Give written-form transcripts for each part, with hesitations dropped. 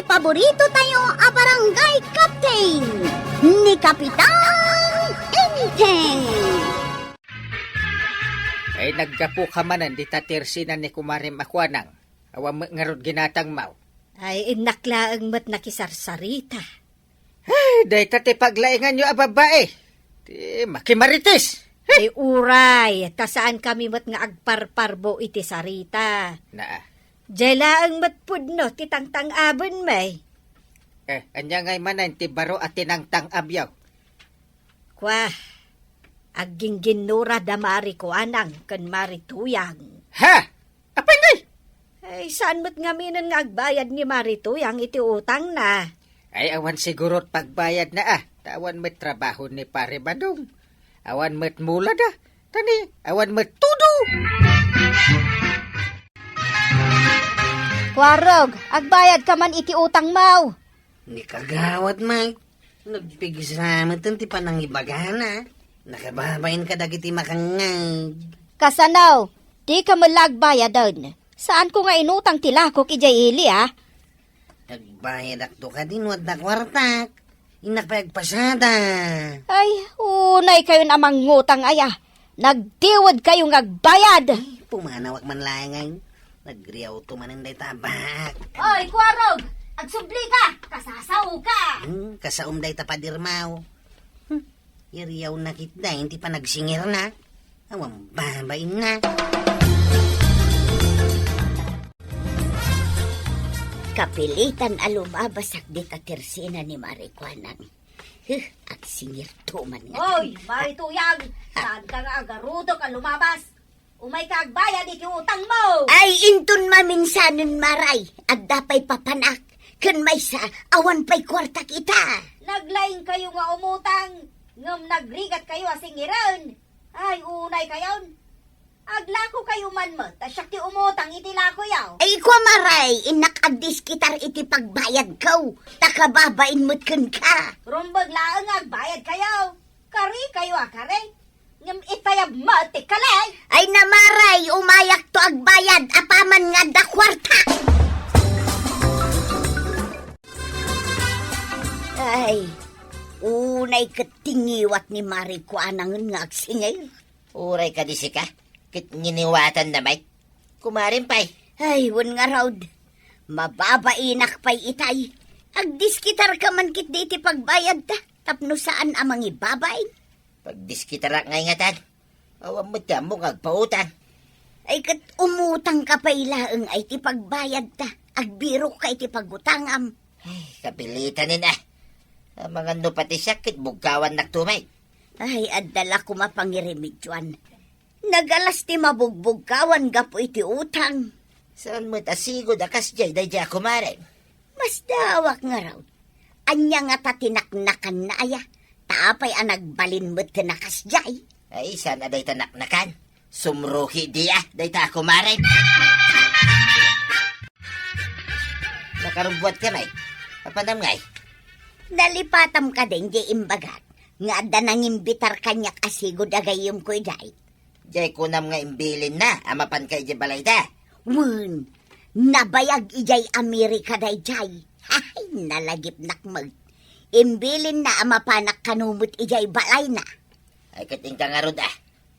paborito tayo a barangay captain ni Kapitan Enteng. Ay naggapo ka manan di tatirsinan ni kumarim akwanang. Awam ngarod ginatang mau. Ay inaklaang mat nakisarsarita. Ay, day tate paglaingan nyo ababae. Di makimaritis. Ay uray, tasaan kami mat nga agparparbo iti sarita. Na, Jela ang matpudno ti tangtang abon may. anya ngay manan ti baro at tinangtang abyaw. Kwa, aging ginura damari ko anang kan marituyang. Ha? Apay ngay? Ay saan mo't ngaminan nga agbayad ni marituyang iti utang na. Ay awan siguro't pagbayad na Tawan met trabaho ni pare Badong. Awan met mula da. Tani, awan met tudo. Kwarog, agbayad ka man iti utang mau. Ni kagawad, Mike. Nagpigisamat ti panang ibagana. Nakababayin ka dagiti makangag. Kasanaw, di ka malagbayad doon. Saan ko nga inutang tilakok ijay ili Nagbayad akto ka din wad na kwartak. Inapagpasada. Ay, unay kayo namang ngutang aya. Nagdiwad kayong agbayad. Pumanawak man langay. Nagriyaw to maninday tabak. Oy, Kwarog! Agsubli ka! Kasasaw ka! Kasaum day tapadirmaw. Iriyaw na kita, hindi pa nagsingir na. Awang babain na. Kapilitan alumabas di tatersina ni Marikwanang. Agsingir tuman nga. Oy, marituyang, saan ka nga agarudo ka lumabas? Umay ka agbayad iti utang mo. Ay, intun maminsanon maray. At dapay papanak. Kan may sa awan pa'y kwarta kita. Naglaing kayo nga umutang. Ngam nagrigat kayo asingiran. Ay, unay kayon. Aglako kayo man mo, tasyak ti umutang iti lako yaw. Ay, kwa maray. Inakadis kitar iti pagbayad ko. Takababain mo't kun ka. Rumbag laang agbayad kayo. Kari kayo kare. Ngam itayab mati kalay. Ay, namaray. Umayak to agbayad. Apaman nga da kwarta. Ay, unay katingiwat ni Marikwanang nga agsingay. Uray ka di ka. Kit nginiwatan na may. Kumarin pa'y. Ay, wan nga raud. Mababainak pa'y itay. Agdiskitar ka man kit di iti pagbayad ta. Tapno saan amang ibabain? Pagdiskitarak ngay ngatan. Awang mo agpautan. Ay kat umutang ka pa'y laeng ay ti pagbayad ta. Agbiro ka iti pagutangam. Ay, kapilitan Ang mga no pati sakit, bugkawan naktumay. Ay, adala ko mapangirimidjuan. Nagalas ti mabugbugkawan gapo iti utang. Saan mo tasigod akas jay, dayja kumare. Mas dawak nga raw. Anya nga tatinaknakan na aya. Taapay ang nagbalin mo't tinakas jay. Ay, saan aday tanaknakan? Sumruhi diya, dayta kumare. Nakarumbuat ka may. Papanam ngay. Nalipatam ka din jay imbagat. Nga ada nang imbitar kanyak asigod agayom ko jay. Jay kunam nga imbilin na, amapan kay jay balay da. Wun, nabayag ijay Amerika day jay. Ay, nalagip nakmag. Imbilin na amapanak kanumot ijay balay na. Ay kating ka nga rod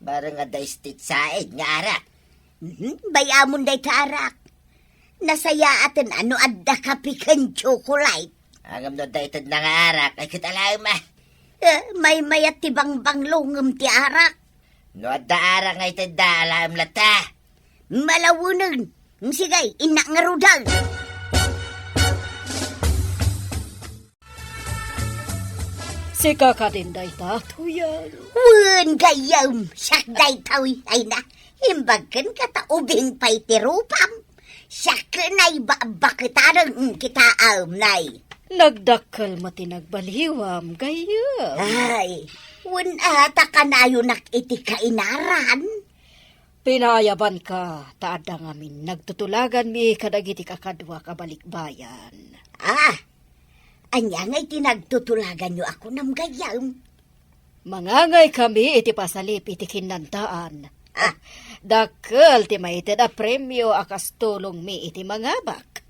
Barang nga day stit said nga arak. Bayamon day tarak. Nasaya atin ano adda kapikan chocolate. Agam no day tad na nga arak, ay kitalayom May mayat tibang banglongam ti arak. No adda arak ngay tad da alam lata. Malawunan. Sigay, inak nga rudal. Sika ka din day tatuyan. Wen gayam, sakday tawi ay na. Himbagkan ka taubing pa'y tirupam. Sakanay ba bakitarang kita nay. Nagdakkel mo tinagbaliwam, gaya. Ay, wen ata kanayo nak iti kainaran. Pinayaban ka, taada ngamin, nagtutulagan mi kadagiti kakadwa kabalikbayan. Anya nga'y tinagtutulagan nyo ako ng gayam. Mangangay kami iti pasalip iti kinantaan. Dakkel ti maited a premyo akas tulong mi iti mangabak.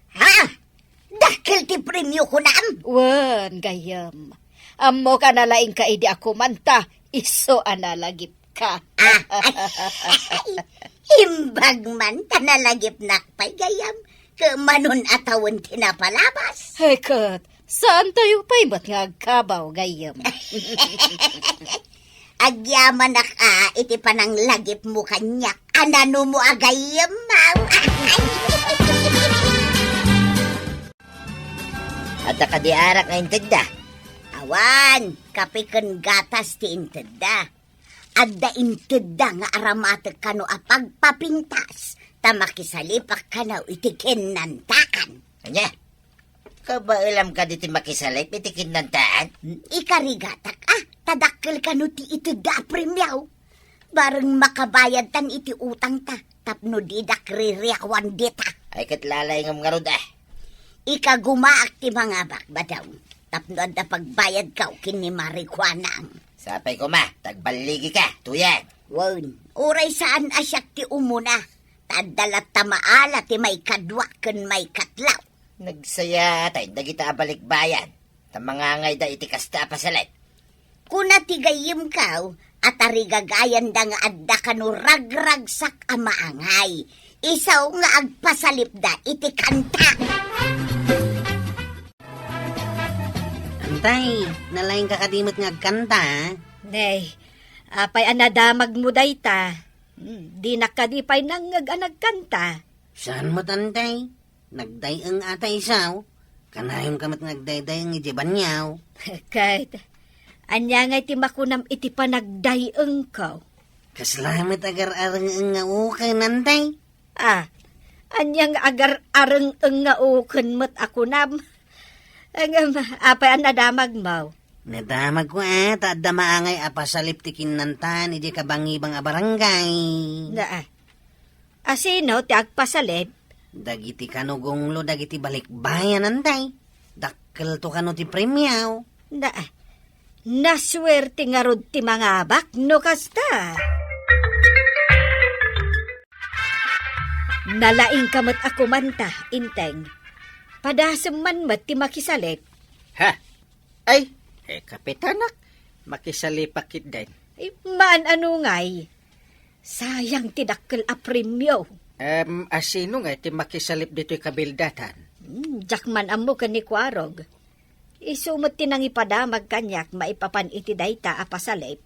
Dakil iti premyo ko nam. Wan, gayam. Amo ka nalaing ka idi ako manta. Iso analagip ka. Imbag man tanalagip nakpay gayam. Kamanon atawon tinapalabas. Hekat, saan tayo pa'y ba't nga agkabaw, gayam? Agyaman iti panang lagip mo kanyak. Anano mo agayam, mau. At nakadiarak na intid da. Awan, kapikan gatas ti inteda. Adda inteda nga aramatag kano apagpapintas. Tamakisalipak kanaw itikin nantaan. Anya? Kabailam ka diti makisalip itikin ng taan? Ikarigatak tadakkel kano ti iteda premyaw. Bareng makabayad tan iti utang ta. Tapno didak ririakwan dita. Ay katlalay ng mga ruda. Ikagumaak ti mga bakbadaw. Tapno adda pagbayad kaw kini marikwanang. Sapay ko ma, tagbaligi ka, tuyan. Wan, oray saan asyak ti umuna. Tadalat tamaala ti may kadwa ken may katlaw. Nagsaya tayo, dagita balikbayan. Tamangangay da iti kasta pasalit. Kuna ti gayim kaw, at arigagayan da nga adda kano ragragsak amaangay. Isaw nga agpasalip da iti kanta. Antay, nalaing kakadimot nga agkanta. Nay, apay anadamag mo dayta. Di nakadipay nang nagkanta. Saan mo tantay? Nagday ang atay saw. Kanayong kamat nagdayday ang ijiban niyaw. Kahit, anya ngay ti makunam iti panagdayeng ka. Kaslamat agar-arang ang nga ukay nantay. Anyang agar-arang ang nga uken mo't ako nam. Apay anadamag mo. Nadamag ko taadda maangay apasalip tikin nantan, iji kabangibang abarangay. Asino ti agpasalib? Dagiti kanugonglo, dagiti balikbayan nantay. Dakkel to kano ti premyaw. Naswerte nga rod ti mga abak, no kasta. Nalaing kamot ako manta, inteng. Padasem man mat ti makisalip. Ha? Ay, kapitanak, makisalipakit din. Maan ano ngay? Sayang ti dakkel a premyo. Asino nga ti makisalip dito'y kabildatan? Jakman amo ka ni Kwarog. Isumot tinang ipadamag kanyak maipapan iti dayta a pasalip.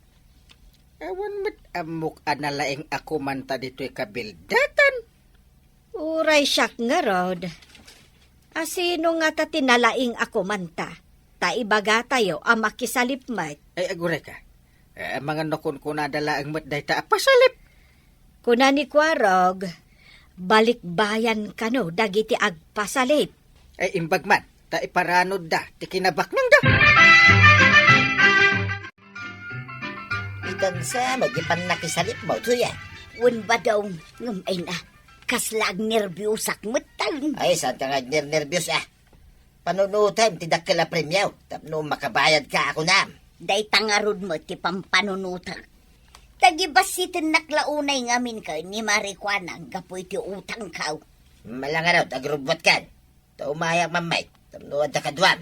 Awan mo't amok analaing ako manta dito'y kabildatan. Uray siyak nga rod. Asino nga ta tinalaing ako manta? Ta ibaga tayo a makisalip mat. Ay, agure ka. Mga nukon ko nadala ang mat dayta a pasalip. Kuna ni Kwarog, balikbayan kano dagiti agpasalip. Ay, imbag man, ta iparanod da, ti kinabak nang da. Itan sa magipan nakisalip mo, tuyan. Wan ba daw ngamay na. Kaslag nervyusak matang. Ay, saan ka nga nervyos Panunutan, tidak ka la premyaw. Tapno makabayad ka ako na. Day tangarod mo ti pampanunutang. Tagibasitin naklaunay ngamin ka ni Marikwanang gapoy ti utang kaw. Malangaraw, tagrubot kan. Taumayak mamay. Tapno adda kadwam.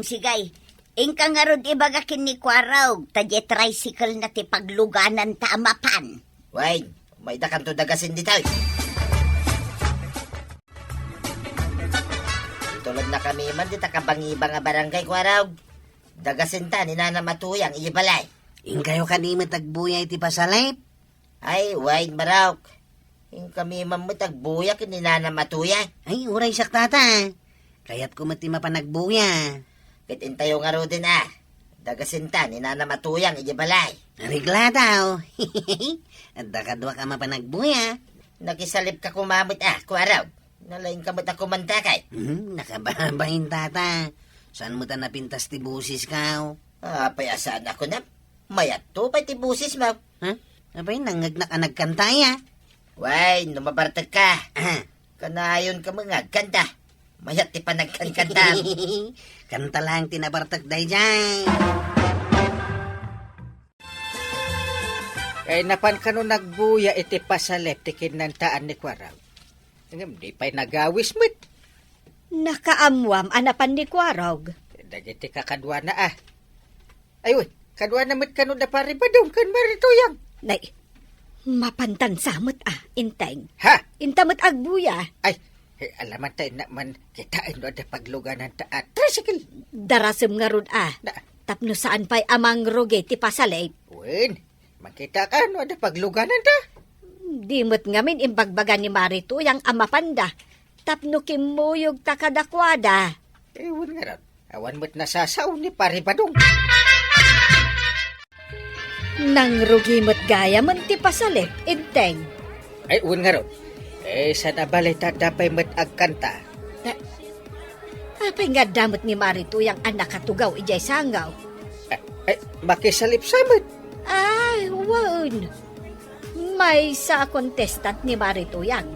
Sigay, ingka nga rod ibagakin ni Kwaraw. Tadye tricycle na ti pagluganan ta amapan. Wait, may dakan to dagasin dito. Tulad na kami man, di takabangibang nga barangay ko araw. Dagasinta, ni Nana Matuyang, ibalay. Ingkayo kanima tagbuyay ti pasalip? Ay, wait, Baraw. Yung kami man mo tagbuya, ni Nana Matuyang. Ay, uray sak tata. Kaya't kumati mapanagbuya. Kitintayo nga ro din Dagasinta, ni Nana Matuyang, ibalay. Arigla daw. At dakadwa ka mapanagbuya. Nakisalip ka kumamit ko araw. Nalaing kamot ako mantakay. Nakababahin tata. Saan mo ta napintas ti busis ka? Payasaan ako na. Mayat to, pa'y ti busis mo. Ha? Abay, nangagnak ka nagkantaya. Way, numabartag ka. Kanayon ka mga kanta. Mayat ti panagkankanta. Kanta lang tinabartag day dyan. Kay napan kano nagbuya iti pasalip ti kinantaan ni Kwaraw. Di pa'y nagawis mo't. Nakaamwam anapan ni Kwarog. Dagiti kakadwa na Ayun, kadwa na met kanu da pare badong kan marituyang. Nay, mapantan samot inteng. Ha? Intamot agbuya. Ay, alaman tayo naman kitain do da pagluganan ta tricycle. Darasem nga rod Na, Tapno saan pa'y amang roge ti pasalay. wen, makita ka no da pagluganan ta. Dimot ngamin imbagbagan ni Marito yang amapanda. Tapno kimuyog takadakwada. Ewan nga ron. Awan mo't nasasaw ni pare badong. Nang rugimot gaya man ti pasalit, inteng. Ay, ewan nga ron. Sa nabalay ta dapay mo't agkanta. Apay nga damot ni Marito yang anak katugaw ijay sangaw. Ay, makisalip samot. Ay, wan. May sa contestant ni Marito yang.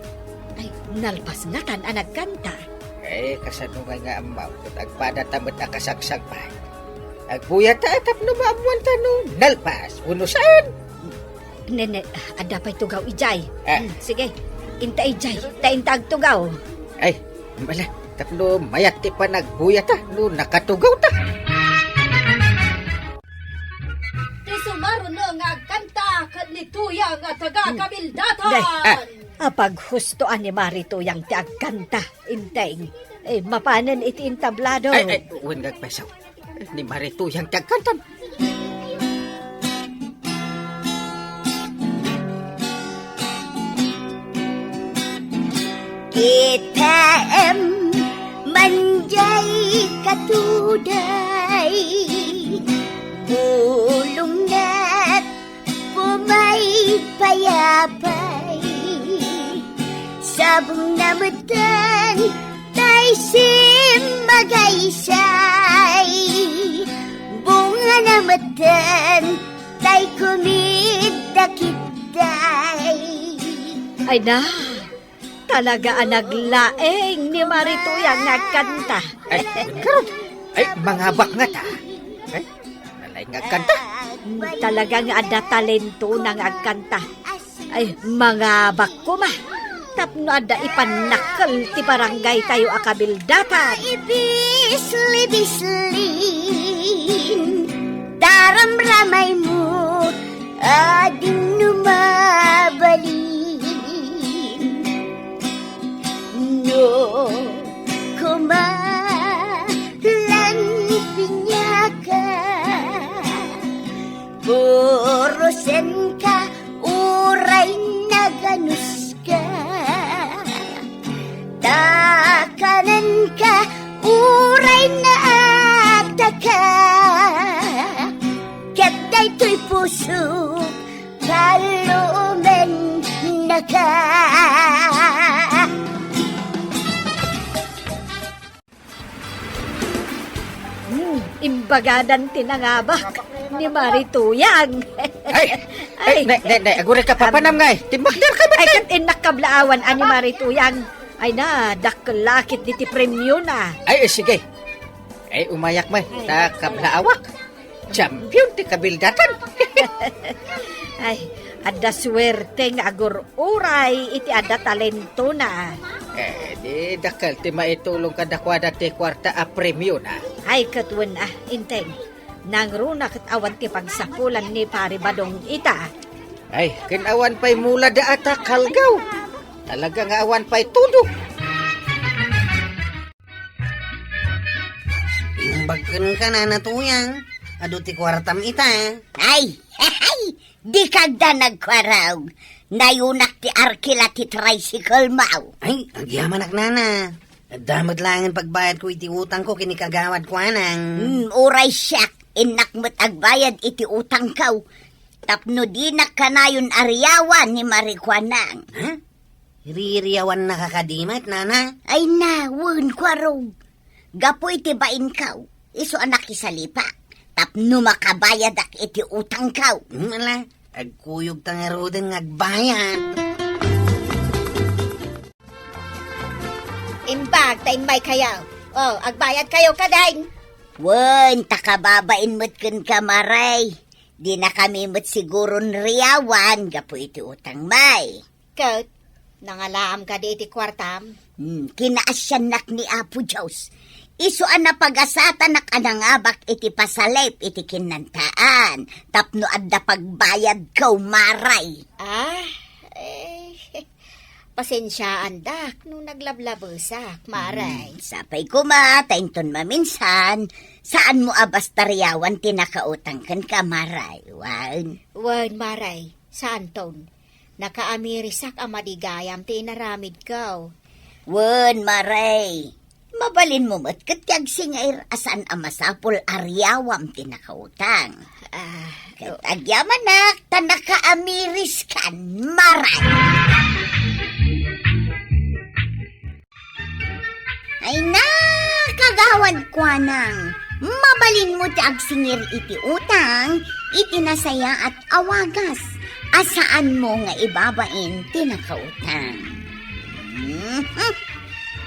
Ay, nalpas nga tan ang nagkanta. Ay, kasanungay nga amaw. Kut agpada tamot akasaksag pa. Agbuya ta atap no maamuan ta no. Nalpas. Uno saan? Nene, ada pa'y tugaw ijay. Ah. Sige, inta ijay. Taintag tugaw. Ay, mala. Tapno mayat ti pa nagbuya ta. No nakatugaw ta. Ti sumaro na nga kanta kat ni Tuya nga taga Kabildatan. Apag hustoan ni Marito yang ti agkanta, inteng. Mapanan iti intablado. Ay, uwan gagpasaw. Ni Marito yang tagkantan. Kita manjay katuday, bulong na't pumay payapay, sabong namutan tay simagaysay, bunga namutan tay kumidakitay. Ay na, talaga ang naglaeng ni Marito yang nagkanta. Ay, karon. Ay, mangabak nga ta. Ay, nalay nga kanta. Talaga nga ada talento ng agkanta. Ay, mga bako ma. Tapno ada ipanakal ti barangay tayo akabildatan. Ibisli-bislin, daramramay mo, ading numabalin. No, kumalan pinyaka, purusen ka, uray na ganus ka. Takanan ka, uray na ataka. Katay to'y puso, kalumen na ka. Imbagadan tinangabak ni Marito yang. Ay, agure ka papanam nga Timbagder ka ba? Ay, kat inakablaawan ani Marito yang. Ay na, dakelakit di ti premyo na. Ay, sige. Ay, umayak may. Ta kablaawak. Champion ti kabildatan. Ay, ada swerte nga agur uray iti ada talento na. Di dakal ti maitulong kadakwada ti kwarta a premyo na. Ay, katwan inteng. Nangruna kat awan ti pagsapulan ni Pare Badong ita. Ay, kinawan pa'y mula da ata kalgaw. Talaga nga awan pa'y tudo. Imbagkan ka na natuyang. Ado ti kwartam ita. Ay, di kagda nagkwaraw. Nayunak ti arkila ti tricycle mau. Ay, agyaman nana. Damad lang ang pagbayad ko iti utang ko kinikagawad ko anang. Uray siyak, inakmat agbayad iti utang kaw. Tapno di nakanayon ariyawan ni Marikwanang. Ha? Ririyawan na kakadimat, nana? Ay nawun kwaraw. Gapo iti bain kaw. Iso anak isalipa. Tapno makabayad ak iti utang kaw. Mala, agkuyog tangaroden ngagbayad. Imbag, taimbay kayaw. Oh, agbayad kayo kadain. Wen, takababain mo't kun kamaray. Di na kami mo't siguro riyawan. Gapo iti utang may. Kat, nangalaam ka di iti kwartam. Kinaasyanak ni Apo Diyos. Isuan na pagasata na kanangabak iti pasalip iti kinantaan. Tapno adda pagbayad kaw maray. Pasensyaan dak nung naglablabesak, maray. Sapay ko tainton maminsan. Saan mo abas tariyawan tinakautang kan ka maray? Wan. Wan, maray, saan ton? Nakaamirisak ang madigayam tinaramid kaw. Wan maray. Mabalin mo mat katyag singair asan ang masapol aryawam tinakautang. Katagyaman nak tanakaamiris kan maray. Ay na, kagawad ko nang. Mabalin mo tiag singir iti utang, iti nasaya at awagas. Asaan mo nga ibabain tinakautang.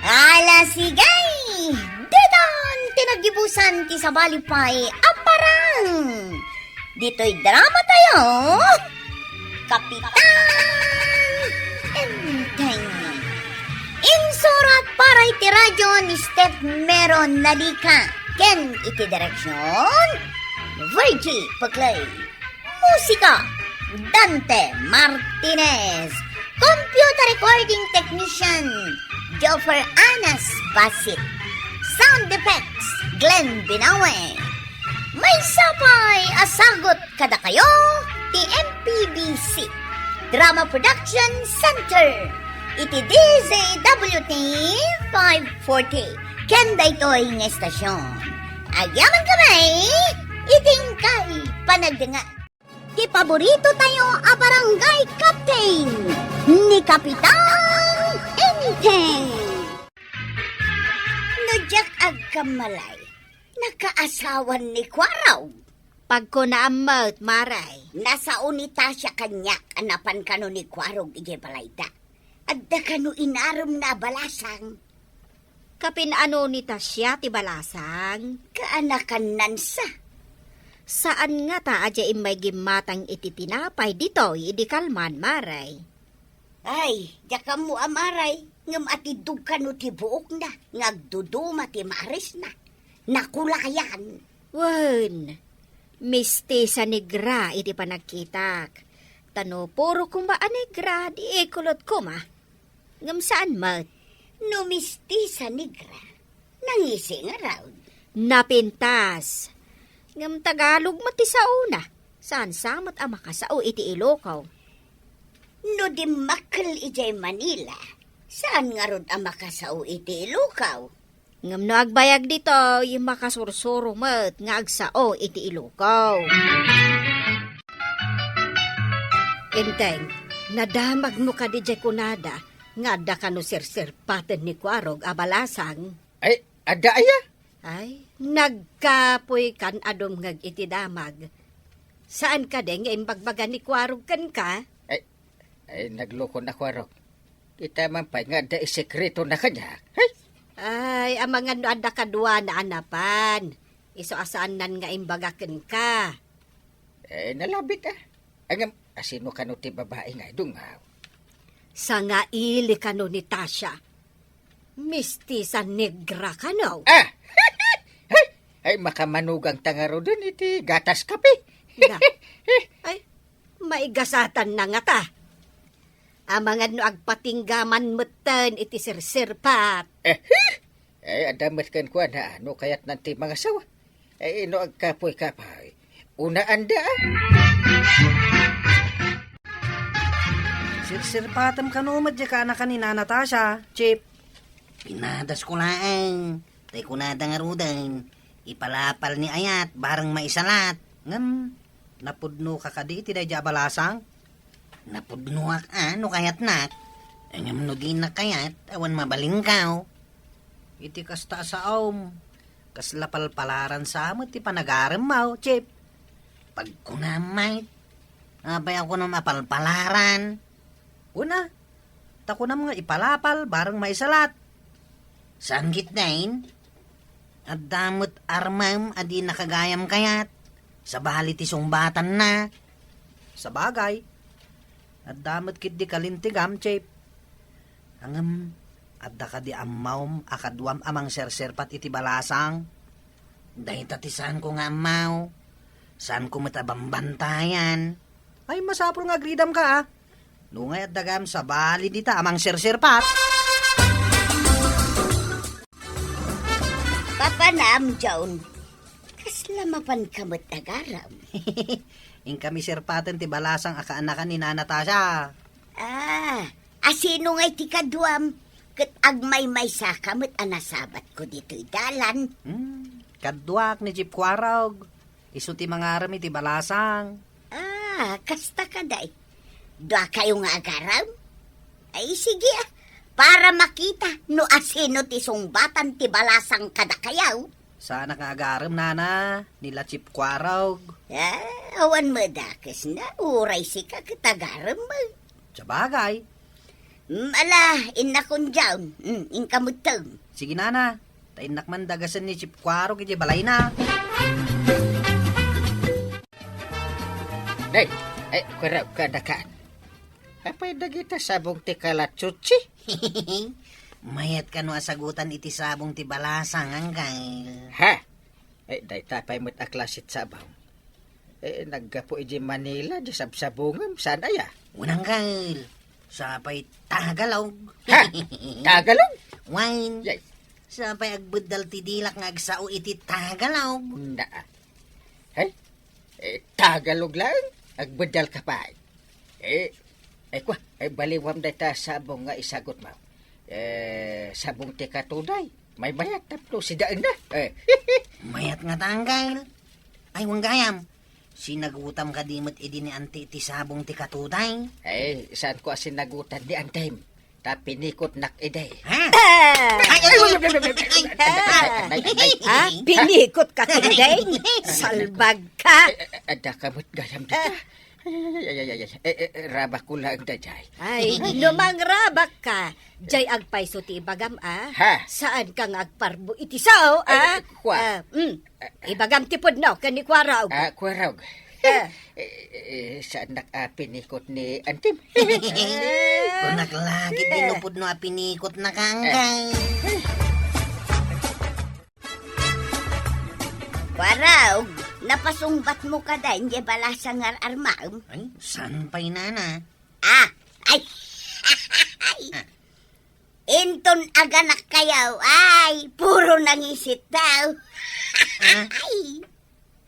Ala sigay! Dedon! Tinagibusan ti sabalipay aparang! Dito'y drama tayo! Kapitan! Enteng! Insurat para iti radyo ni Step Meron Nalika. Ken iti direksyon Virgie Paglay. Musika Dante Martinez. Computer recording technician Joffer Anas Basit. Sound effects Glenn Binawe. May sapay asagot kada kayo ti MPBC Drama Production Center. Iti DZWT 540. Ken daytoy nga estasyon. Agyaman kamay, iting kay panagdanga. Ti paborito tayo a barangay captain ni Kapitan Enteng. Nadyak agkamalay, nakaasawan ni Kwaraw. Pag ko naamot, maray. Nasa unita siya kanyak, anapan kano ni Kwarog ije balayta. Adda kano inaram na balasang. Kapinano ni Tasya ti balasang? Kaanakan nansa. Saan nga ta adya may gimatang iti tinapay dito, idikalman, maray. Ay, daka mo amaray, ngam atidug kano ti buok na, ngagduduma ti maris na. Nakulayan. Wen, misti sa negra iti panagkitak. Tano puro kumba a negra, di ikulot kuma. Ngam saan mat? Numisti sa negra. Nangising araw. Napintas. Ngam Tagalog mati sa una. Saan samot ang makasao iti Ilokaw? No di makal ijay Manila. Saan nga rod ang makasao iti Ilokaw? Ngam no agbayag dito, yung makasursuro mat nga agsao iti Ilokaw. Enteng, nadamag mo ka di jay kunada, nga da ka no sirsirpaten ni Kwarog abalasang. Ay, ada aya? Ay, nagkapoy kan adom ngag iti damag. Saan ka den nga imbagbagan ni Kwarog kan ka? Ay, nagloko na Kwarog. Kita man pa nga da isekreto na kanya. Ay, Ay, ang mga no ada kadwa na anapan. Iso asaan nan nga imbagaken ka. nalabit Angam, asino ka no ti babae nga dungaw. Sa nga ili ka no ni Tasya. Misti sa negra ka no. Ay, makamanugang tangaro dun iti gatas kape. Na. Ay, maigasatan na nga ta. Amangan no agpatinggaman meten iti sirsirpat. Ay, adamat kan ko na ano kayat nanti mga sawa. Ay, ino agkapoy-kapay. Una anda Sirsirpatam ka no, madya ka na kanina, Natasha. Chip. Pinadas ko laang. Tay kunada nga rudan. Ipalapal ni Ayat, barang maisalat. Ngam, napudno ka kadi, tiday di abalasang. Napudnuak ano kayat nak. Angam no di na kayat, awan mabalingkaw. Iti kasta sa aum. Kaslapalpalaran sa amot, ti panagaram mau, Chip. Pag kunamay, abay ako na mapalpalaran. Una, tako na mga ipalapal, barang maisalat. Saan gitnain? At damot armam, adi nakagayam kayat. Sa bali ti sumbatan na. Sa bagay. At damot kit di kalintigam, Chip. Angam, Adda ka di amaw, akadwam amang serserpat iti balasang. Dahil tatisan ko nga amaw. Saan ko matabambantayan? Ay, masapul nga gridam ka, ah. Nungay at dagam sa bali dita amang serserpat. Papanam, John. Kaslamapan ka matagaram. Ing kami serpatan ti balasang akaanakan ni Nana Tasha. Asino nga'y ti kadwam? Kat agmay may sakamot anasabat ko dito'y dalan. Kadwak ni Jeep Quarog. Isu ti mangaram iti balasang. Kasta ka day. Dwa kayo nga agaram? Ay, sige para makita no asino ti sungbatan ti balasang kadakayaw. Sana ka agaram, Nana, nila Jeep Quarog. Awan mo dakes na, uray si ka katagaram mo. Sabagay. Ala, inakon dyan. Inkamutang. Sige, Nana. Tainak man dagasan ni Jeep Quarog iti balay na. Day, ay, kuraw ka na ka. Apay dagita sabong ti kalatsuchi. Mayat ka no asagutan iti sabong ti balasang hanggang. Ha? Ay, day tapay mo't aklasit sabaw. Naggapo iji Manila, di sabsabungam, sana ya? Unang kail. Sapay tagalog. Ha? Tagalog? Wine. Yay. Sapay agbudal ti dilak nga agsao iti tagalog. Na. Hey? Tagalog lang? Agbadal ka pa. Kwa, baliwam day ta sabong nga isagot mo. Sabong ti katuday. May bayat tapno si daan na. Mayat nga tanggal. Ay, wanggayam. Sinagutam ka dimot idi ni anti ti sabong ti katuday. Saan ko asinagutan di antay? Tapinikot nak iday. Ha? Pinikot ka kinday? Salbag ka? Ada kamot gayam dita. Rabak ko lang dajay. Ay, lumang rabak ka. Jay agpaiso ti ibagam, Ha? Saan kang agparbo iti sao, Kwa. Ibagam ti pudno, kani kwaraw. Kwarog. Saan nakapinikot ni Antim? Kung naglagit dinupod no apinikot na kangkay. Waraw, napasungbat mo ka da, hindi balasang armam. Ay, saan pa'y Nana? Ay. Inton aganak kayaw, ay, puro nangisit daw. Ay.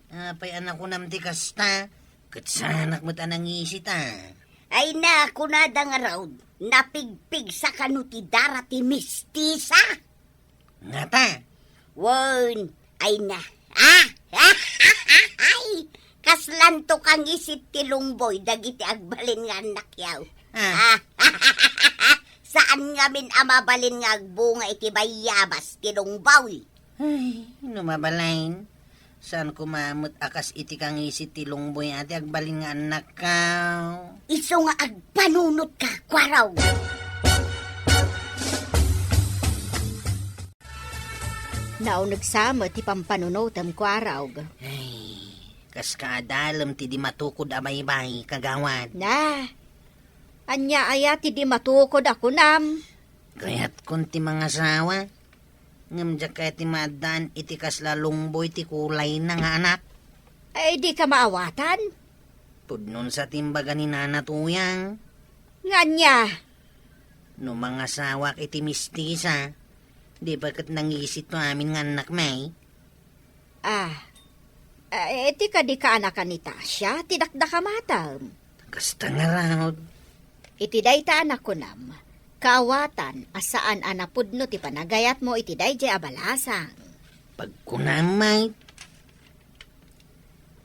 Apay anak ko nam ti kasta. Katsanak mo't anang isit Ay na, kunada nga raw, napigpig sa kanuti darati mistisa. Ngata. Won, ay na. Ay, kaslanto kang isit ti lungboy, dagiti agbalin nga anak yaw. Saan nga min amabalin nga agbunga iti bayabas ti lungbaw? Ay, numabalain. Saan kumamot akas iti kang isit ti lungboy ati agbalin nga anak ka. Iso nga agpanunot ka, kwaraw. Naunag ti pampanunotam kwaraw. Ay, kas kaadalam ti di matukod abay-bay kagawad. Na, anya aya ti di matukod ako nam. Kaya't kun ti mga asawa, ngamdya kaya ti madan iti kaslalungboy ti kulay na nga anak. Ay, di ka maawatan. Pudnon sa timbaga ni Nana Tuyang. Nganya, No mga asawa iti mistisa, di bakat nangisit no amin nga anak may. eti ka di ka anakan ni Tasya, tidakdaka matam. Kasta nga raw. Iti day ta anak ko nam, kaawatan asaan anapudno ti panagayat mo iti day jay abalasang. Pagkunamay,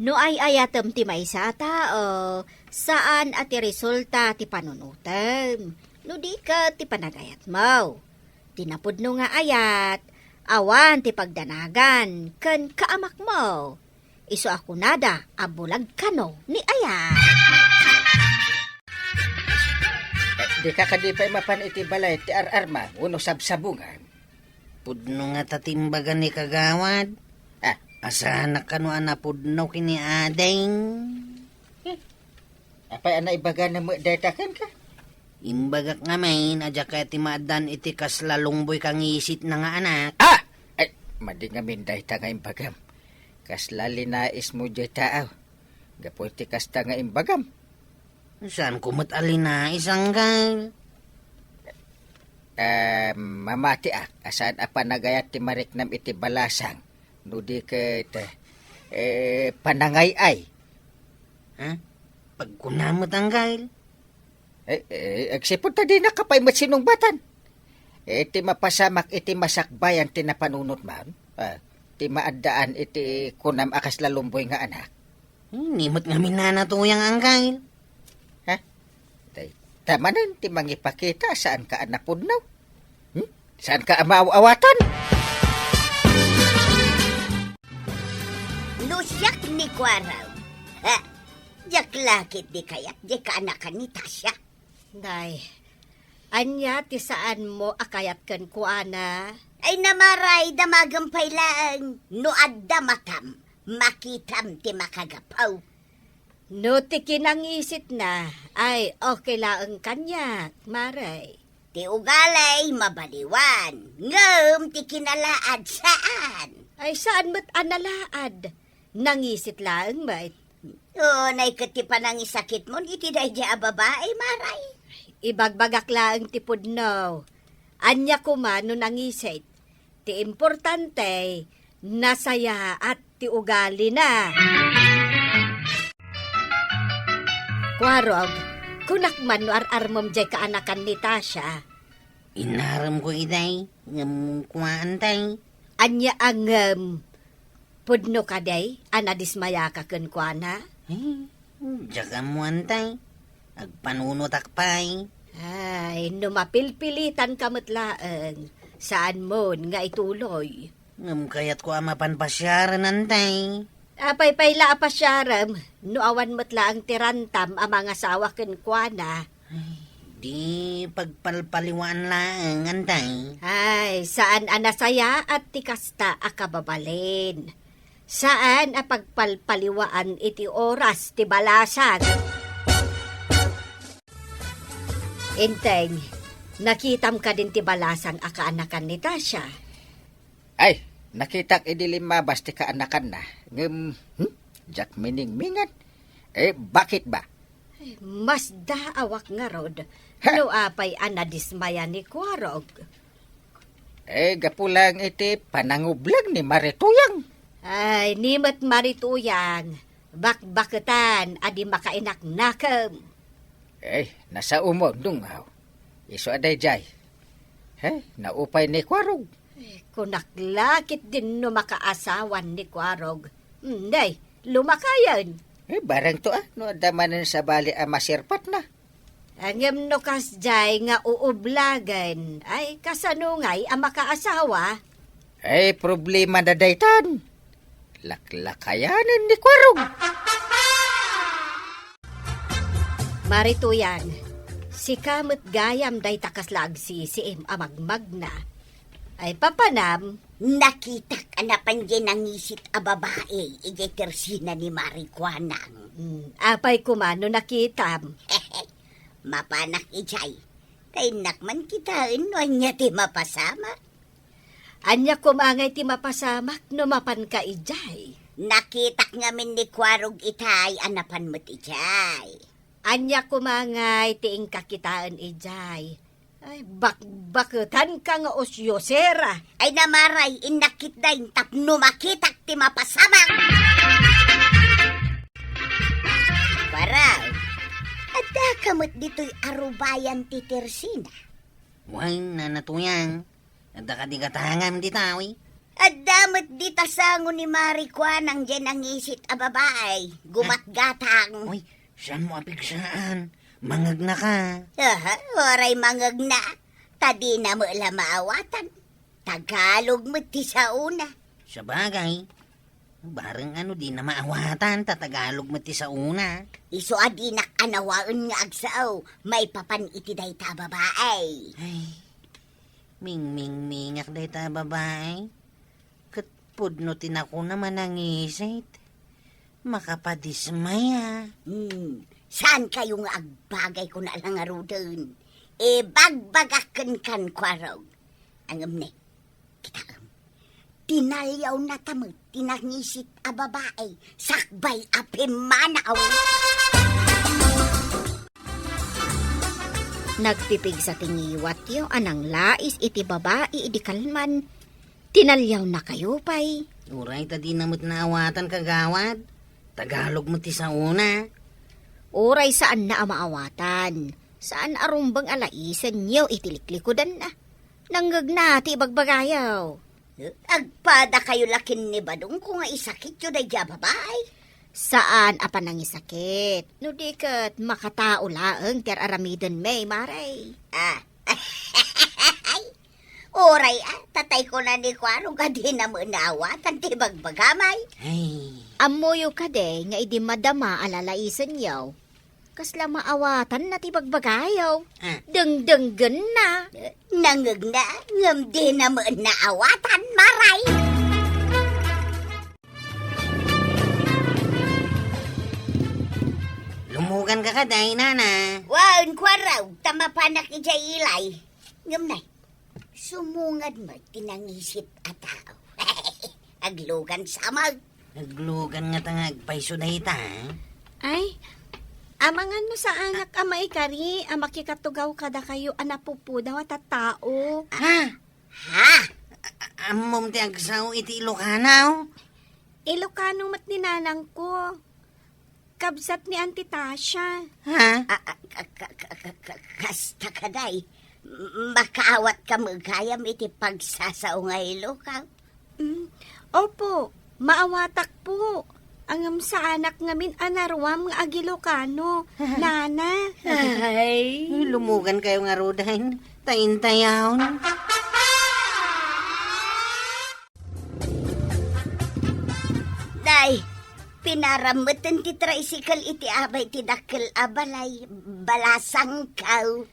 No ay ayatem ti maysata o saan at ti resulta ti panunutem. No di ka ti panagayat mo. Tinapudno nga ayat, awan ti pagdanagan, ken kaamak mo. Iso ako nada, abulag kano ni ayat. Di ka kadipay mapan iti balay ti ararma, uno sabsabungan. pudno nga tatimbagan ni kagawad. Asanak ka no anapudno kini adeng. Apay ana ibaga na mo datakan ka? Imbagak nga main, adya kaya timadan iti kas lalungboy kang isit na nga anak. Ah! Ay, madi nga minday ta nga imbagam. Kas lalinais mo jay taaw. Gapoy ti kas ta nga imbagam. Saan kumot alina isang gal? Mamati asaan apa nagayat ti mariknam iti balasang. Nudi ket panangay ay. Ha? Pagkunamot ang gal? Agsipod ta di nakapay mat sinungbatan. Iti mapasamak iti masakbayan ti napanunot man. Ti maadaan iti kunam akas lalumboy nga anak. Nimot nga minanatuyang ang gal. Tamanan ti mangipakita saan ka anapudnaw. Saan ka amaawatan? Lusyak ni Kwaraw. Ha? Jak lakit di kayat di ka anakan ni Tasya. Day, anya ti saan mo akayat ken kuana? Ay namaray damagampay lang. No adda matam. Makitam ti makagapaw. No ti kinangisit na, ay okay laang kanya, maray. Ti ugalay mabaliwan. Ngem ti kinalaad saan? Ay saan mo't analaad? Nangisit laang bait. O, naikati pa nang isakit mo, iti day di babae, maray. Ibagbagak laang ti pudno. Anya kumano nangisit. Ti importante, nasaya at ti ugali na. Kwarog, kunak man ar-armom jay kaanakan ni Tasya. Inaram ko iday, ngam kuantay. Anya ang pudno ka day, anadismaya ka ken kuana. Diyan mo antay. Agpanunot akpay. Ay, numapilpilitan kamatlaang. Saan mo nga ituloy? Ngam kayat ko amapanpasyaran antay. Apay payla apasyaram, no awan matla ang tirantam ang mga sawa ken kuana. Di pagpalpaliwan lang antay. Ay, saan anasaya at tikasta akababalin? Saan apagpalpaliwaan iti oras ti balasan? Inteng, nakitam ka din ti balasan akaanakan ni Tasya. Ay, nakitak idilimabas ti kaanakan na. Jak mining-mingan. Bakit ba? Mas daawak nga rod, no apay anadismaya ni Kwarog. Gapulang iti panangublag ni Marituyang. Ay, nimat marituyang, bakbaketan, adi makainak-nakam. Nasa umon dungaw. Iso aday jay. Naupay ni Kwarog. Kunaklakit din no makaasawan ni Kwarog. Day, lumakayan. Barang to no adamanan sa bali masirpat na. Angem no kasjay nga uublagan, ay kasanungay ang makaasawa. Problema na daytan. Laklakayanan ni Kwarog. Marituyan, si kamot gayam day takas lagsisim amagmagna. Ay papanam, Nakitak anapan dyan ang isit a babae, ijay tersina ni Marikwanang. apay kumano nakitam. Mapanak ijay. Kay nakman kitain no anya ti mapasama. Anya kumangay ti mapasamak no mapan ka ijay. Nakitak ngamin ni Kwarog itay, anapan mo't ijay. Anya kumangay ti ingkakitaan ijay. Ay, bakbaketan ka nga osyosera. Ay namaray, inakit dahin tapno makitak ti mapasamang. Paraw, ada kamot dito'y arubayan ti Tersina. Way, nanatuyang. Ada ka di katangam di tawi. Adamot di tasango ni Marikwan ang dyan ang isit a babae. Gumatgatang. Uy, saan mo apigsaan? Mangag na ka. Oray mangag na. Tadi na mo la maawatan. Tagalog mo ti sa una. Sa bagay, bareng di na maawatan, tatagalog mo ti sa una. Iso adinak anawaan nga agsaw. May papan iti day ta babae. Ay, mingak day ta babae. Katpudno tinako naman ang isit. Makapadismaya. Saan kayo nga agbagay ko na lang arudan? Ibagbagakan kan kwarog. Ang ni, kita tinalyaw na tamo, tinangisit a babae, sakbay a pimanaw. Nagpipig sa tingiwat yo, anang lais iti babae idi kalman. Tinalyaw na kayo pay. Uray, tadi namot na awatan kagawad. Tagalog mo ti sa una. Oray saan na amaawatan. Saan arumbang alaisan niyo itiliklikodan na. Nanggag na ti bagbagayaw. Agpada kayo lakin ni Badong kung nga isakit yun ay babae. Saan apa nang isakit? No di kat makatao laeng ter aramidan may maray. Oray tatay ko na ni Kwaro ka di na manawatan ti bagbagamay. Ay, Amoyo ka de nga idi madama alalaisan yaw. Kasla maawatan na ti bagbagayaw. Dengdenggen na. Nangag na, ngam di na naawatan maray. lumugan ka kaday, nana. Waon Kwaraw, tamapanak ni Jailay. Ngam na, sumungad mo tinangisit at tao. Aglugan sa mag. Naglugan nga tangag paiso na ita. Ay, amangan mo sa anak ama ikari, makikatugaw kada kayo anapupudaw at tao. Ha? Ha? Amom ti agsaw iti Ilocanaw. Ilocano mat ninanang ko. Kabsat ni Auntie Tasha. Ha? Kasta ka day. Makaawat ka magkayam iti pagsasaw nga ilokaw. Opo, maawatak po. Angam sa anak ngamin anarwam nga agilokano. Nana. Ay. Lumugan kayo nga rodahin. Tayin-tayaw. Day, pinaramutan ti tricycle iti abay ti dakkel abalay. Balasang kaw.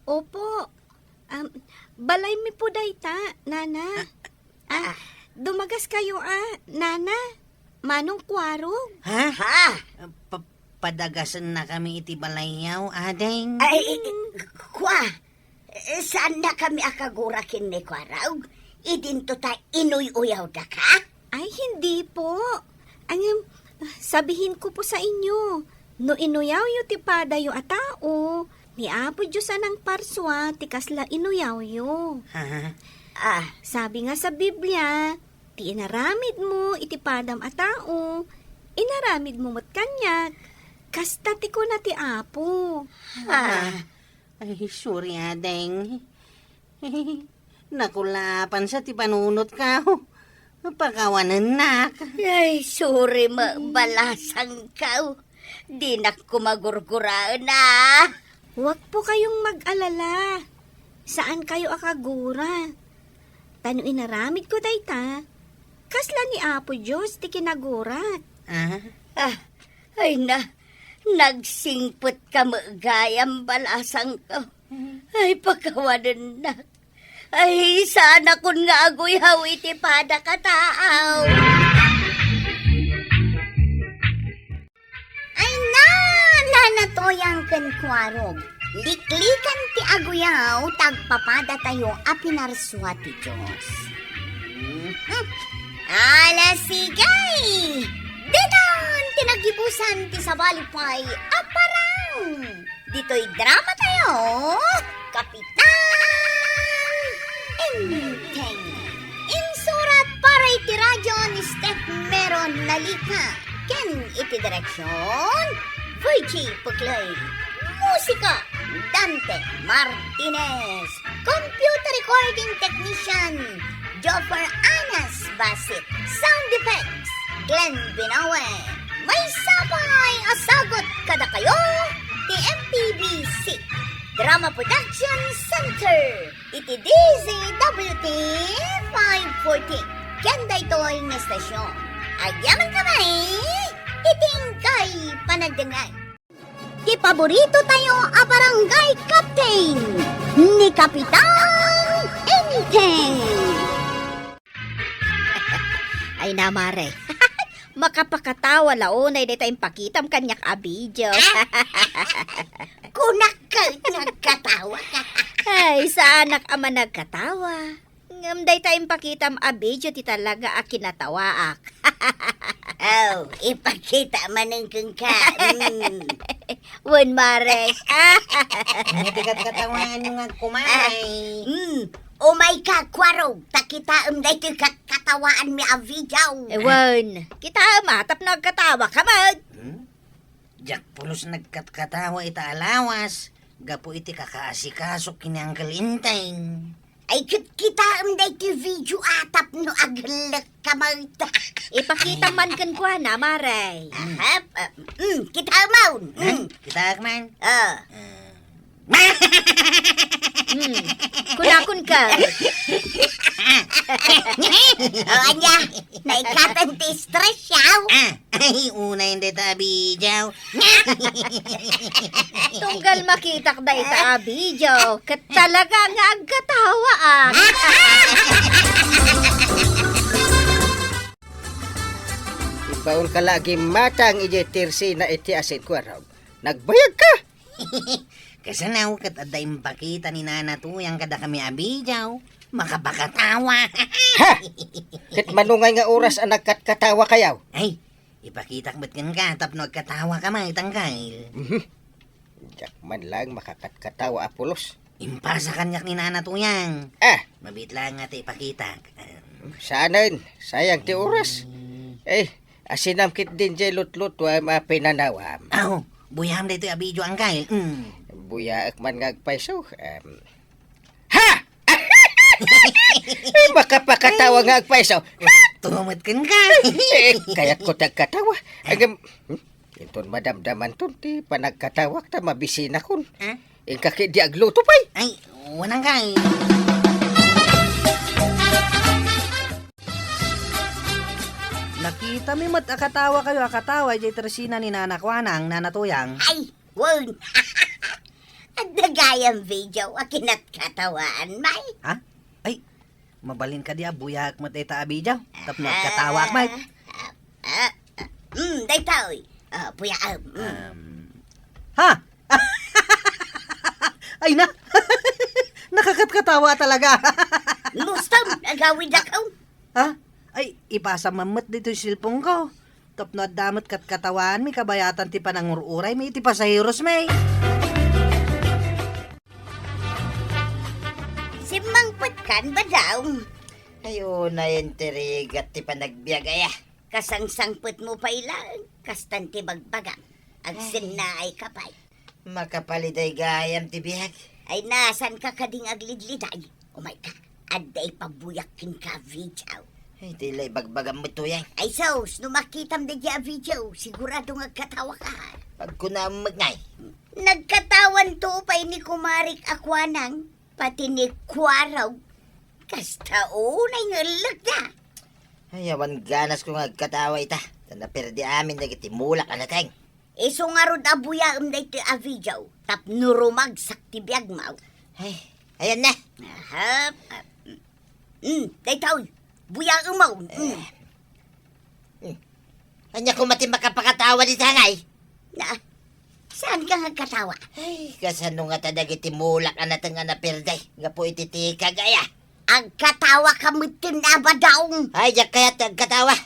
Opo. Balay mi po dayta, Nana. Dumagas kayo Nana. Manong Kwaro. Ha? Ha? Padagasan na kami iti balayaw, adeng. Ay, kwa. Saan na kami akagurakin ni Kwaraw? Idinto ta inuy-uyaw da ka? Ay, hindi po. Sabihin ko po sa inyo, no inuyaw yu ti padayo a tao, ni Apo Diyos anang parswa, ti kasla inuyaw yu. Ha? Sabi nga sa Biblia, ti inaramid mo iti padam a tao, inaramid mo mo't kanyak, kasta ti ko na ti Apo. Ay, sorry, adeng. Nakulapan sa ti panunot ka. Pakawanan na. Ay, sorry balasang kaw. Di na kumagurguraan na. Huwag po kayong mag-alala. Saan kayo akagura? Tano inaramid ko dayta, kasla ni Apo Diyos ti kinagurat. Ay na, nagsingpot ka magayam balasang kaw. Ay, pagkawanan na. Ay, sana kun nga agoy hawi ti pada kataaw. Ay na, nanatoyang ken Kwarog. Liklikan ti aguyaw, tagpapada tayo a pinarswa ti Diyos. Ala sigay! Dinan, tinagibusan ti sabalipay, aparang! Dito'y drama tayo, Kapitan Enteng. Insurat para iti radyo ni Steph Meron Nalika. Ken iti direksyon, Virgie Puglay. Musika, Dante Martinez. Computer recording technician, Joffer Anas Basit. Sound effects, Glenn Binawe. May sabay asagot kada kayo, TMPBC. Drama Production Center. Iti DZWT 540. Kanda ito'y nga stasyon. Agyaman kamay, iting kay panagdangay. Ipaborito tayo a barangay captain ni Kapitan Enteng. Ay namare. makapakatawa launay dito yung pakitam kanyak abidyo. Kunak ka, nagkatawa ka. Ay, sa anak ama nagkatawa. Ngam day tayong pakitam abidyo ti talaga a kinatawaak. Oh, ipakita man kang ka. Wen mare. Hindi katawan yung kumay. Umay ka, kwaro. Takita dahito katawaan mi avidaw. Ewan, kita matap nagkatawa ka mag. Jak pulos nagkatkatawa ita alawas. Gapo iti kakaasikaso kini Uncle Inteng. Ay, kita dahito video atap no aglak kamarta. Ipakita man kan kwa na mare. Ahap, kita maun. Kita man. Kunakun ka. Anya, naikatan ti stress yaw. Ay, una hindi tabi jaw. Tunggal makitak da ita abidyo. Kat talaga nga agkatawa ah. Ibaon ka lagi matang ijetirsi na iti asin ko araw. Nagbayag ka! Kasanaw kat aday pakita ni Nana Tuyang kada kami abijaw. Makapakatawa. Ha! Kit manungay nga oras ang nagkatkatawa kayaw. Ay, ipakita ba't kan ka tap nagkatawa ka may tangkail. Diyak man lang makakatkatawa apulos. Impasa kanyak ni Nana Tuyang. Ah, Mabit lang nga ipakita. saanan. Sayang ti oras. Asinam kit din jay lut-lut wa mapinanawam. Aw, buyam dito abijo ang kail. Buya man ngagpaiso. Ha! Makapakatawa nga agpaiso. Tumamot kan ka. Kaya't ko nagkatawa. Ito madamdaman ton ti panagkatawak ta mabisina kon. Kaki di agluto pay. Ay, wanang kail. Nakita mi mat akatawa kayo akatawa jay tersina ni Nana Kwanang, Nana Tuyang. Ay, won. At nagayang video, akinat katawaan, may. Ha? Ay, mabalin ka diya buyak mat ita abijaw. Tapno katawa ak may. Daytaw. Puya, Ha? Ay na. Nakakatkatawa talaga. lustam, nagawid ako. Ha? Ay, ipasa mamot dito yung silpong ko. Tapno at damot katkatawan, may kabayatan ti panangururay, may iti pasahiros may. Si Mangpatkan ba daw? Ayun na yung tirigat ti panagbiagaya. Kasangsangput mo pa ilang, kastanti bagbagang. Agsin na ay kapay. Makapaliday gayam ti biyag. Ay nasan ka kading aglidliday? Oh my God, aday pabuyakin ka video. Ay, tilay bagbagam mo to yan. Ay sos, no makitam na dya video, sigurado nagkatawa ka. Pag ko na magngay. Nagkatawan to pa'y ni Kumarik Akwanang, pati ni Kwaraw. Kasta unay ngalag na. Ay, awan ganas ko nga katawa ita. Napirdi amin nagitimulak anateng. Iso nga rod abuya na ito a video, tap nurumag saktibiyag mau. Ay, ayan na. Ahap. Daytaw, buya umaw. Anya ko mati makapakatawa di tangay. Na, saan ka nagkatawa? Ay, kasano nga tadagitimulak anateng nga napirday. Nga po ititika gaya. Ang katawa ka mutin na ba daw? Ay, jak kaya tagkatawa.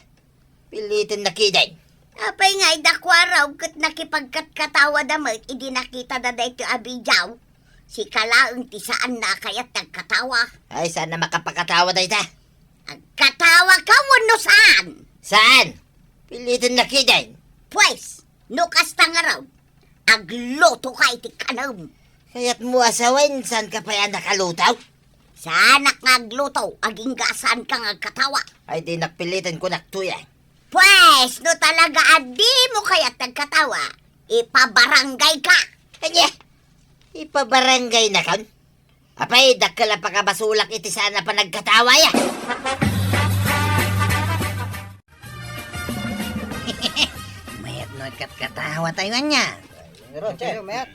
Pilitin na kiday. Apay nga'y dakwaraw kat nakipagkatkatawa damit, idi nakita na dahito abijaw. Si kalaang ti saan na kaya't nagkatawa. Ay, sana makapakatawa da ita. Ang katawa ka no saan? Saan? Pilitin na kiday. Pues, no kasta nga raw, agloto ka iti kanam. Kaya't mo asawain, saan ka pa yan nakalutaw? Saanak nga agluto, aging gasaan ka nga katawa. Ay, di napilitin ko naktuya. Pues, no talaga adi mo kaya't nagkatawa, ipabarangay ka. Kanya, ipabarangay na kan. Apay, dakala pa ka basulak iti sana pa nagkatawa ya. Mayat no katawa tayo niya. Meron, Chay, mayat.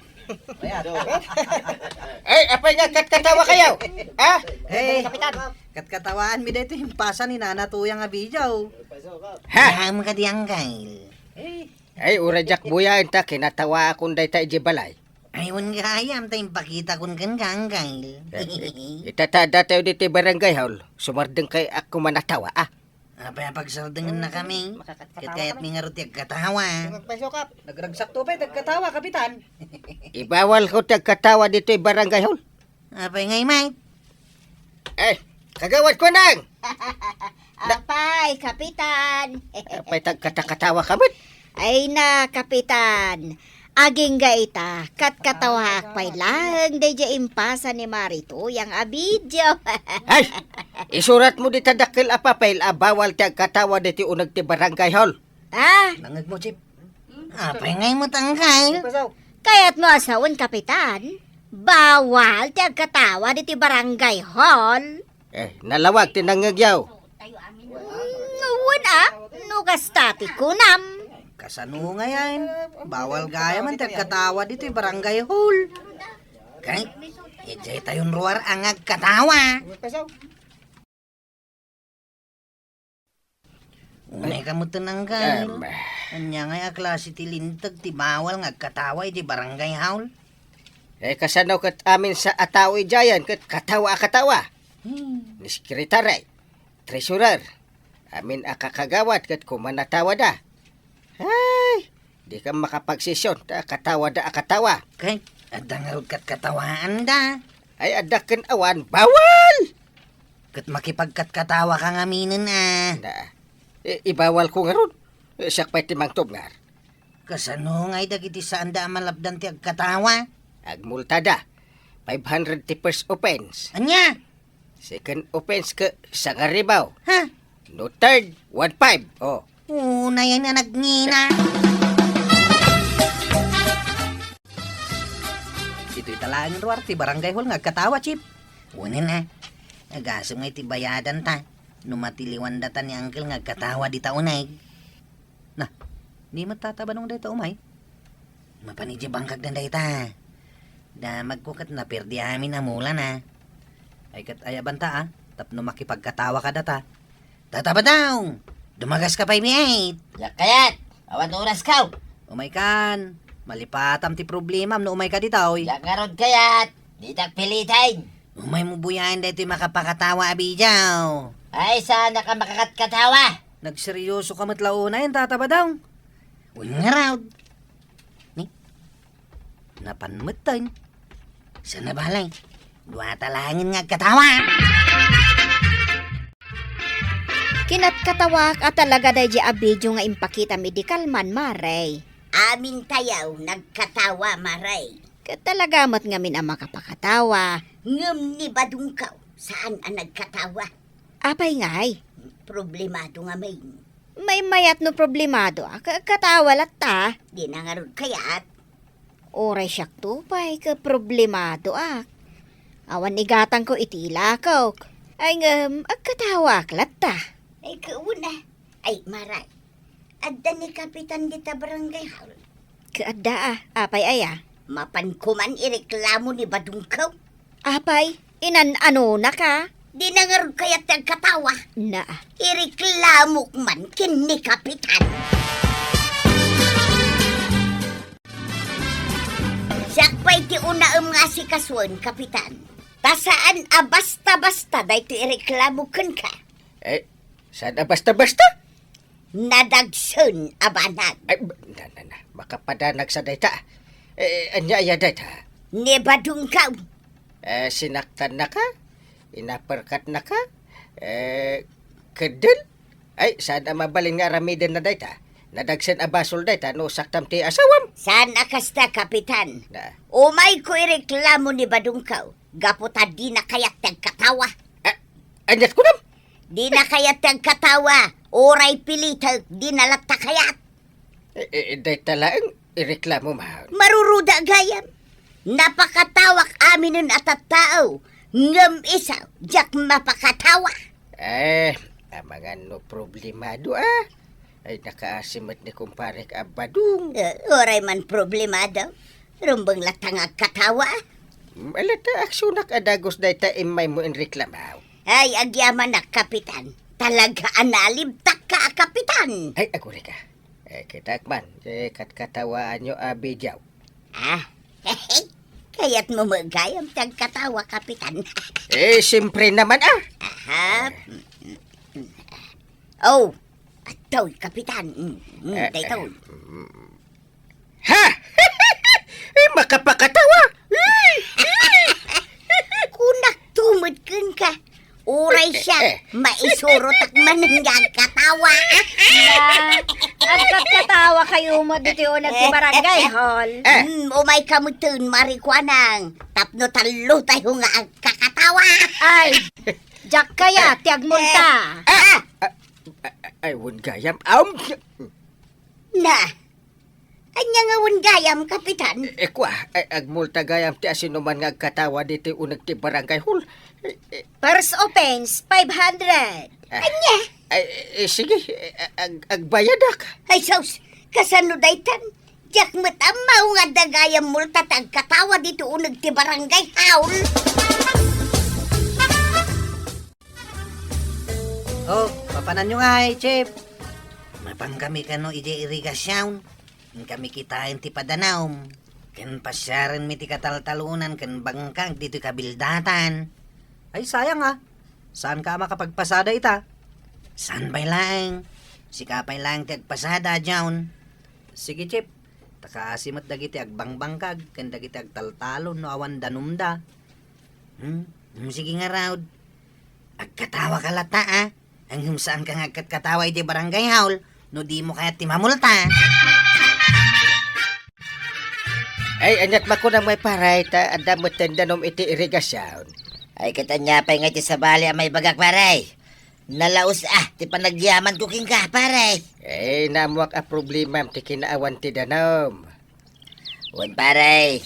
Ay, apay nga katkatawa kayaw. Ha? Hey, Kapitan. Katkatawaan mi dito himpasan ni Nana Tuyang nga video. Ha? Ang kadiyang kail. Ay, ura jak buya ta, kinatawa akong dayta ijibalay. Ayun gayam tayong pakita kun kan kail. Itatada tayo dito barangay hall. Sumardeng kay ako manatawa, ah. Apa pagsaldengan na kami? Kaya't mi nga rutiag katawa. Magpasokap. Nagragsak tupay, nagkatawa, kapitan. Ibawal ko katawa dito barangay hall. Apa ngay mate? Eh, kagawad ko nang! Apay, kapitan. Apay katawa kamot. Ay na, kapitan. Aging gaita, katkatawak pay lang, deja impasa ni Marito, yang abidyo. Ay, isurat mo dito dakil apapel, bawal tiyag katawa dito unag ti barangay hall. Ah, Nangag mo, Chip. Apa ngay mo tangkay? Pasaw. kaya't mo asawan, kapitan. Bawal tiyag katawa diti barangay hall. Nalawag tinangagyaw. Nuwan nugas tati kunam. Kasano nga yan? Bawal gaya man katawa dito yung barangay hall. Kay, ejay tayon ruwar ang agkatawa. Unay ka mo tinangkay. Anya nga klase ti lintag ti bawal nga agkatawa di barangay hall. Kasanaw kat amin sa atawi jayan, kat katawa. Ni sekretary, treasurer, amin akakagawat kat kumanatawa da. Ay, di ka makapagsisyon, katawa da akatawa. Kay, adang arod kat katawaan da. Ay adakan awan, bawal! Kat makipagkatkatawa ka nga minin Ibawal ko nga ron. Siyak pa'y timang tubngar. Kasano nga'y dagiti saan da malabdan ti agkatawa? Agmulta da. 500 ti first offense. Anya? Second offense ka sa ngaribaw. Ha? No third, 1-5. Oh. Una yan na nagngina. Ito italangin ruwar, ti barangay hall nga katawa, Chip. Una na. Nagaso nga'y ti bayadan ta. Numatiliwan datan ni uncle nga katawa di taunay. Di matatabanong dito umay. Mapanidya bangkag na dayta. Da magkukat na perdi amin na mula na. Ay kat ayabanta tapno makipagkatawa ka data. Tataba daw. Dumagas ka pa imiait. Yakayat, awan oras ka. Umay kan. Malipatam ti problema no umay ka dito. Yakarod kayat, di pilitain. Umay mo buyahan dito yung makapakatawa abijaw. Ay, sana ka makakatkatawa. Nagseryoso ka matlaw na yan, tataba daw. Nga raw. Napanmutan. Sana balay. Dua talangin nga katawa. Kinatkatawak at talaga dahi abidyo nga impakita medikal man, Maray. Amin tayaw, nagkatawa, maray. Katalagamat ngamin ang makapakatawa. Ngam ni badungkaw, saan ang nagkatawa? Apay ngay, Problemado nga may. may mayat no problemado. Katawa latta. Di na nga ron kaya't. Oray siyak tupay ka problemado Awan igatang ko itila ko. Ay agkatawa latta. Ay kauna. Ay maray. Adda ni Kapitan dita barangay hall. Kaada apay aya. Mapankuman ireklamo ni badungkaw. Apay, inan ano na ka? Di na nga ron kaya't nagkatawa. Na, Ireklamo man kin ni Kapitan. Siyak pa'y ti unaam nga si kaswan, Kapitan. Tasaan basta-basta dahi ti ireklamo kun ka. Sana basta-basta? Nadagsun abanag. Ay, makapadanag sa dayta. Anya dayta. Ni badungkaw. Sinaktan na ka? Inaperkat na ka? Kedel? Ay, sana mabalin nga ramiden na dayta. Nadagsen abasol dayta no saktam ti asawam. Saan akasta, Kapitan? Na, Umay ko ireklamo ni badungkaw. Gaputa di na kaya't nagkatawa. anyat ko nam. Di na kaya't nagkatawa. Oray pilitag, di na latta kaya't. Dayta lang, ireklamo mahal. Maruruda gayam. Napakatawak amin nun at tao. Ngam isa, jak mapakatawa. Ang mga no problemado Ay, nakaasimot ni kumparek abadung. Oray man problemado. Rumbang latang agkatawa. Malata aksunak adagos dayta imay mo in reklamaw. Ay, agyaman na, kapitan. Talaga analibtak ka, kapitan. Ay, ako ka. Kita man, katkatawaan nyo abidyaw. Kaya't mo magayam tag katawa, kapitan. Siyempre naman Aha. Oh, atoy, kapitan. Daytoy. Ha! Makapakatawa! Kunak tumod kun ka. Uray siya, maisurot at manangyag katawa. Agkat-katawa kayo mo dito yung nagtibarangay hall. Umay kamutun, marikwanang. Tapno talo tayo nga ang kakatawa. Ay, jak kaya, tiag multa. Ay, wun gayam. Na, anya nga wun gayam, kapitan. Kwa, agmulta gayam ti asinuman nga katawa dito unag ti barangay hall. First offense, 500. Anya? Sige, agbayadak. Ay, sos, kasano daytan? Jak matamaw nga dagayam multa tag katawa dito unag ti barangay haul. Oh, papanan nyo nga Chip. Mapang kami kano ije irigasyon. Kami kitain ti padanaw. Ken pasyaran mi ti kataltalunan ken bangkag dito kabildatan. Ay sayang saan ka makapagpasada ita? Saan bay lang? Sikapay lang ti agpasada John. Sige Chip, takasimat dagiti agbangbangkag ken dagiti agtaltalon no awan danumda. Sige nga raud. Agkatawa ka lata Ang saan ka nga katawa iti barangay haul no di mo kaya ti mamulta. Ay, anyat mako nang may paray ta adamot tendanom iti irigasyon. Ay katanya pa nga ti sa bali may bagak paray. Nalaos ti panagyaman ko king ka paray. Namuak a problema ti kinaawan ti danom. Wan paray.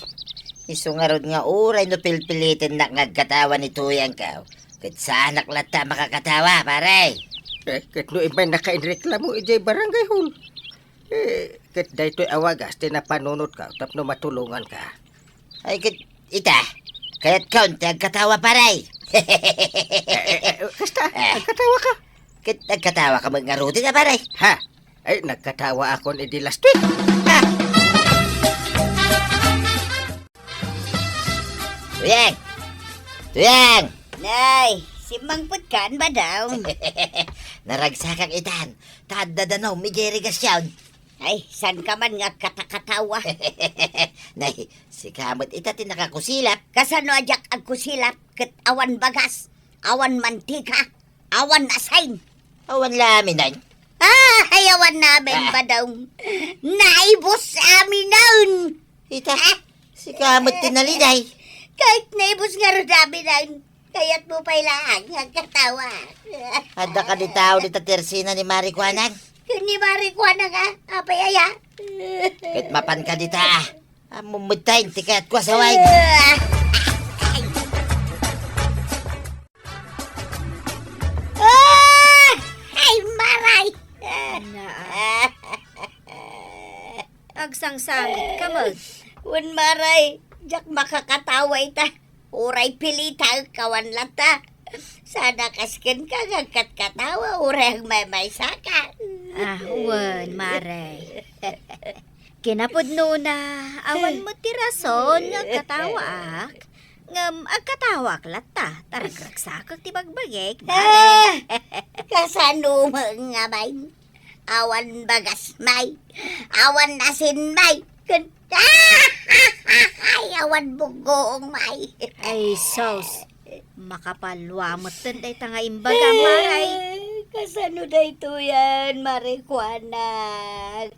Isungarod nga uray no pilpilitin na ngagkatawa ni tuyang ka. Kat sa anak lata makakatawa paray. Kat no ibay nakainreklamo ijay barangay hall. Kat daytoy awagas tinapanunot ka tapno matulungan ka. Ay kat ita. Kaya't kaun ti agkatawa paray. Kasta, nagkatawa ka. Kat agkatawa ka mga na paray. Ha? Ay, nagkatawa ako ni di last week. Ha? Tuyang! Tuyang! Nay, si Mangputkan ba daw? Naragsakang itan. Tadadanaw, may gerigasyon. Ay, san ka man nga katakatawa? Nay, si kamot ita tinakakusilap. Kasano ajak ang kusilap ket awan bagas, awan mantika, awan asain. Awan lamin nan. Ay, awan namin ba daw? Naibos amin noon. Ita, si kamot tinaliday. Kahit naibos nga rin namin noon. Kaya't mo pa ilang ang katawa. Handa ka di tao di tatersina ni Marikwanan. Kani Marikwa na nga, apayaya. Kahit mapan ka di ta. Mumutayin tikat ko sa wine. Ay, maray! Agsangsangit ka mag. Kun maray, jak makakatawa ita. Uray pilita, kawan lata. Sana kasken ka ngagkat katawa, uray ang may saka. Wan, mare. Kinapudno na, awan mo ti rason nga katawa ak. Ngam, agkatawak lata, taragragsakag ti bagbagik. Kasano mga may? Awan bagas may. Awan asin may. Ay, awan bugoong may. Ay, sos. Makapalwamot din day tanga imbaga, maray. Kasano na ito yan, Marikwanan?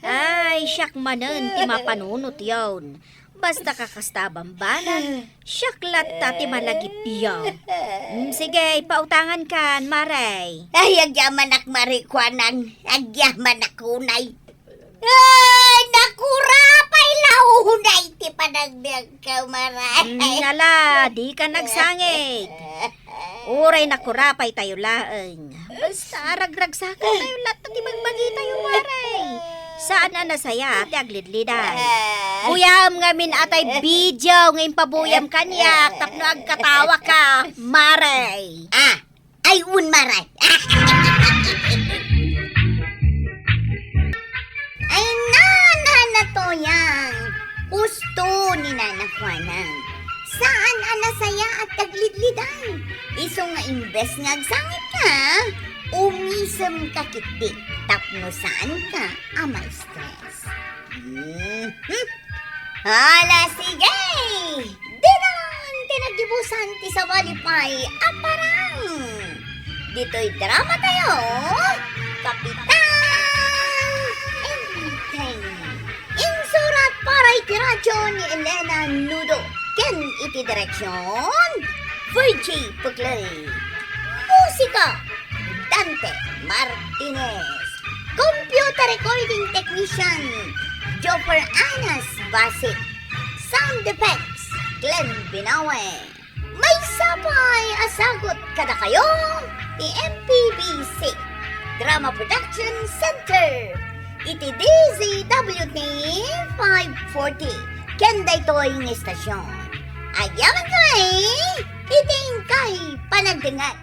Ay, siyak manen, ti mapanunot yun. Basta kakastabambanan, siyak latta ti malagip yun. Sige, pautangan kan, maray. Ay, agyaman Marikwanan. Agyaman unay. Ay, nakurapay lahunay ti panagbiag ka, maray. Ngala, di ka nagsangit. Uray nakurapay tayo laeng. Basta ragragsakan tayo lahat ti magbagi tayo, maray. Saan na nasaya ti aglidlidan? Buyam ngamin atay video ngayon pabuyam kanyak tapno agkatawa ka, maray. Ay, unmaray. Ay, na to yang. Gusto ni Nana Juanang. Saan anasaya at taglidlidan? Iso nga imbes nga agsangit ka, umisem ka kiti. Tapno saan ka amay stress. Hala, sige! Dinan, tinagibusan ti sa walipay, aparang! Dito'y drama tayo, Kapitan Enteng. Insurat para iti radyo ni Elena Nudo. Ken iti direksyon, Virgie Puglay. Musika, Dante Martinez. Computer recording technician, Joffer Anas Basit. Sound effects, Glenn Binawe. May sapay asagot kada kayo ni MPBC Drama Production Center. Iti DZWT 540. Kenda ito'y ng estasyon. Ayaman kay, iting kay panagdangat.